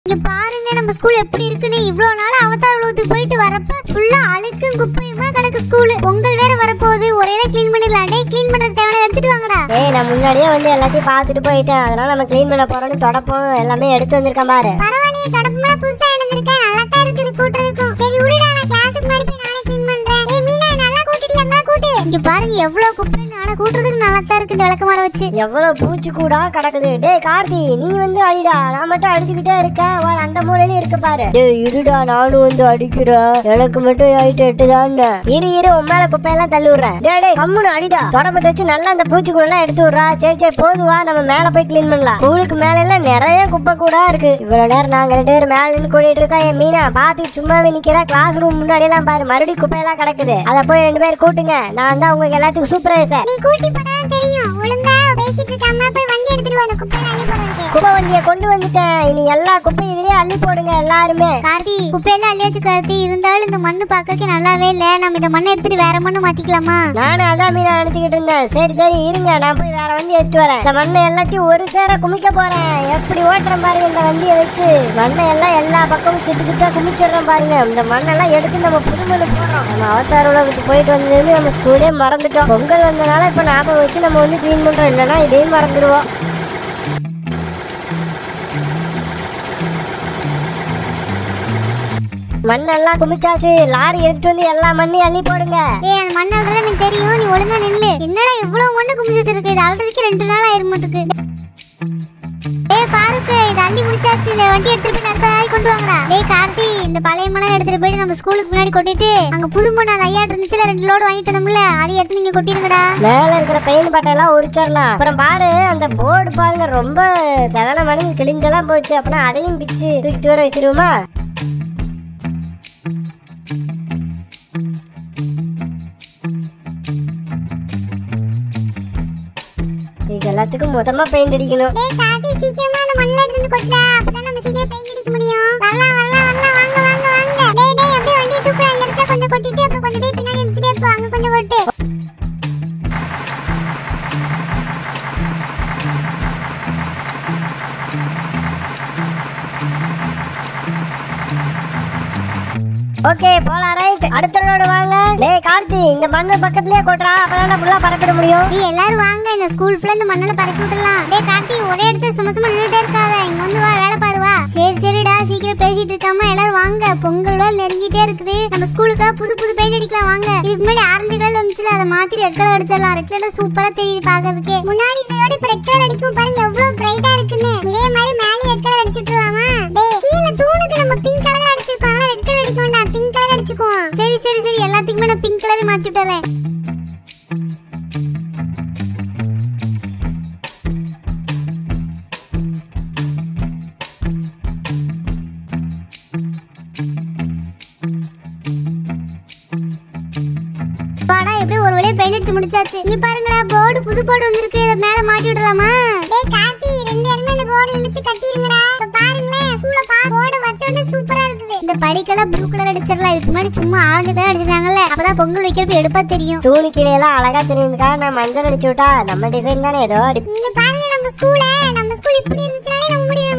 இங்க பாருங்க நம்ம ஸ்கூல் எப்படி இருக்குன்னு. இவ்வளவு நாள் அவதார் உலகத்துக்கு போயிட்டு வரப்ப ஃபுல்லா அழுக்கும் குப்பையுமா கிடக்கு ஸ்கூல். பொங்கல் வேற வரப்போகுது, ஒரே க்ளீன் பண்ணிடலாம். டேய் க்ளீன் பண்றது தேவையான எடுத்துட்டு வாங்கடா. நான் முன்னாடியே வந்து எல்லாத்தையும் பார்த்துட்டு போயிட்டேன். அதனால நம்ம க்ளீன் பண்ண போறோம்னு தொடப்பம் எல்லாமே எடுத்து வந்திருக்கேன் பாரு. பரவாயில்லையே, தொடப்பம்லாம் புதுசா எடுத்துருக்கேன். நல்லா தான் இருக்குது கூட்டுறதுக்கும். சரி விடுடா, நான் கிளாஸுக்கு முன்னாடி போய் நானே க்ளீன் பண்றேன். ஏய் மீனா, நல்லா கூட்டிட்டியா? நல்லா கூட்டு. இங்க பாருங்க எவ்வளவு குப்பை. ஆனா கூட்டுறதுக்கு நல்லா தான் இருக்கு இந்த விளக்கமாற வச்சு. எவ்வளவு பூச்சி கூடா கிடக்குது. டேய் கார்த்தி, நீ வந்து அடிடா, நான் மட்டும் அடிச்சுக்கிட்டே இருக்கேன். அந்த மூலையில இருக்கு பாரு. டேய் இருடா, நானும் வந்து அடிக்கிறேன். எனக்கு மட்டும் ஆயிட்டு 8 தான். இரு உன் மேல குப்பையெல்லாம் தள்ளி விடுறேன். டேய் கம்முன்னு அடிடா. தொடப்பத்தை வச்சு நல்லா அந்த பூச்சி கூட எல்லாம் எடுத்து விடுறா. சரி போதுவா, நம்ம மேல போய் கிளீன் பண்ணலாம். ஸ்கூலுக்கு மேல எல்லாம் நிறைய குப்பை கூடா இருக்கு. இவ்வளவு நேரம் நாங்க 2 பேரும் மேல நின்று கூட்டிட்டு இருக்கோம். என் மீனா பாத்துட்டு சும்மாவே நிக்கிற. கிளாஸ் ரூம் முன்னாடி எல்லாம் பாரு, மறுபடியும் குப்பையெல்லாம் கிடக்குது. அத போய் 2 பேரும் கூட்டுங்க. நான் தான் உங்களுக்கு எல்லாத்துக்கும் சூப்பர்வைசர். நீ கூட்டி போனா தெரியும். ஒழுங்கா பேசிட்டு இருக்காம போய் வண்டி எடுத்துட்டு வா, அந்த குப்பையை அள்ளி போடுறதுக்கு. குப்பை வண்டியை கொண்டு வந்துட்டேன். இனி எல்லா குப்பையும் இதுலயே அள்ளி போடுங்க எல்லாருமே. கார்த்தி, குப்பையெல்லாம் அள்ளியாச்சு கார்த்தி. இருந்தாலும் இந்த மண்ணு பார்க்க நல்லாவே இல்ல. நம்ம இந்த மண்ணை எடுத்துட்டு வேற மண்ணு மாத்திக்கலாமா? நானும் அதான் மீனா நினைச்சுக்கிட்டு இருந்தேன். சரி இருங்க, நான் போய் வேற வண்டி எடுத்து வரேன். இந்த மண்ணை எல்லாத்தையும் ஒரு சேர குமிக்க போறேன். எப்படி ஓட்டுறேன் பாருங்க இந்த வண்டியை வச்சு. மண்ணை எல்லாம் எல்லா பக்கமும் திட்டு குமிச்சிடுறேன் பாருங்க. இந்த மண்ணெல்லாம் எடுத்து நம்ம புது மண்ணு போடுறோம். நம்ம அவதார் உலகத்துக்கு போயிட்டு வந்தது நம்ம ஸ்கூலே மறந்துட்டோம். பொங்கல் வந்தனால இப்ப ஞாபகம் வச்சு நம்ம வந்து கிளீன் பண்றோம். இல்லைன்னா இதையும் மறந்துடுவோம். மண்ணெல்லாம் குமிச்சாச்சு. லாரி எடுத்துட்டு வந்து எல்லா மண்ணையும் அள்ளி போடுங்க. அந்த மண் அள்ளுறது எனக்கு தெரியும், நீ ஒழுங்கா நில்லு. என்னடா இவ்வளவு மண்ணு குமிச்சு வச்சிருக்கு? இது அள்ளுறதுக்கு 2 நாள் ஆயிருமாட்டுக்கு. ஃபாரூக், இதை அள்ளி முடிச்சாச்சு. இந்த வண்டி எடுத்துட்டு போய் அடுத்த நாளைக்கு கொண்டு வாங்கடா. கார்த்தி, இந்த பழைய மண்ணை எடுத்துட்டு போயிட்டு நம்ம ஸ்கூலுக்கு முன்னாடி கொட்டிட்டு அங்க புது மண் அது ஐயா இருந்துச்சுல 2 லோடு வாங்கிட்டு வந்தோம்ல, அதை எடுத்து நீங்க கொட்டிருங்கடா. மேல இருக்கிற பெயின் பட்டையெல்லாம் உரிச்சிடலாம். அப்புறம் பாரு, அந்த போர்டு பாருங்க ரொம்ப சதன மணி கிழிஞ்செல்லாம் போச்சு. அப்படின்னா அதையும் பிச்சு தூக்கி தூர வச்சிருவோமா? எல்லாத்துக்கும் மொத்தமா பெயிண்ட் அடிக்கணும். கார்த்தி, சீக்கிரமா அந்த மண்ணை எடுத்து கொட்டா, அப்பதான் நம்ம சீக்கிரம் பெயிண்ட் அடிக்க முடியும். வரலாம் வாங்க. அப்படியே வண்டியை தூக்குற. அந்த இடத்துல கொஞ்சம் கொட்டிட்டு அப்புறம் கொஞ்சம் பின்னாடி எடுத்துட்டே போ. அங்க கொஞ்சம் கொட்டு. ஓகே போலாம். ரைட், அடுத்த ரோடு வாங்க. டேய் கார்த்தி, இந்த மண்ணு பக்கத்துலயே கொட்றா. அப்பதான் ஃபுல்லா பரப்பிட முடியும். நீ எல்லாரும் வாங்க, இந்த ஸ்கூல் ஃபுல்லா இந்த மண்ணல பரப்பி விடலாம். டேய் கார்த்தி, ஒரே இடத்துல சும்மா நின்னுட்டே இருக்காத. இங்க வந்து வா, வேலை பாரு வா. சரிடா, சீக்கிரம் பேசிட்டு இருக்காம எல்லாரும் வாங்க. பொங்கலோட நெருங்கிட்டே இருக்குது. நம்ம ஸ்கூலுக்கு புது பெயிண்ட் அடிக்கலாம் வாங்க. இதுக்கு முன்னாடி ஆரஞ்சு கலர்ல இருந்துச்சுல, அதை மாத்தி ரெட் கலர் அடிச்சிடலாம். ரெட் கலர் சூப்பரா தெரியுது பாக்கிறதுக்கே. முன்னாடி இதோட இப்ப ரெட் கலர் அடிக்கும் பாருங்க, எவ்வளவு பிரைட்டா இருக்குன்னு. இதே மாதிரி மேலே ரெட் கலர் அடிச்சிட்டுலாமா? டேய் கீழ தூணுக்கு நம்ம பிங்க் கலர் அடிச்சிருக்கோம். ரெட் கலர் அடிக்க வேண்டாம், பிங்க் கலர் அடிச்சுக்குவோம். சரி எல்லாத்துக்குமே நான் பிங்க் கலர் மாத்தி விட்டுறேன். ஒரு வழியா பெயிண்ட் அடிச்சு முடிச்சாச்சு. இங்க பாருங்கடா, போர்டு புது போர்டு வந்திருக்கு. இத மேல மாட்டி விடலாமா? டேய் கார்த்தி, 2 பேரும் அந்த போர்டு இழுத்து கட்டிருங்கடா. பாருங்களே, ஸ்கூல்ல போர்டு வச்சோனே சூப்பரா இருக்குது. இந்த படிக்கெல்லாம் ப்ளூ கலர் அடிச்சிரலாம். இதுக்கு முன்னாடி சும்மா ஆரஞ்சு கலர் அடிச்சாங்கல்ல, அப்பதான் பொங்கல் வைக்கிறப்ப எடுப்பா தெரியும். தூணு கீழே எல்லாம் அழகா தெரியுதுக்கா. நான் மஞ்சள் அடிச்சு விட்டா நம்ம டிசைன் தானே ஏதோ. இங்க பாருங்க, நம்ம ஸ்கூல் இப்படி இருந்துச்சுனாலே நம்ம முடியும்.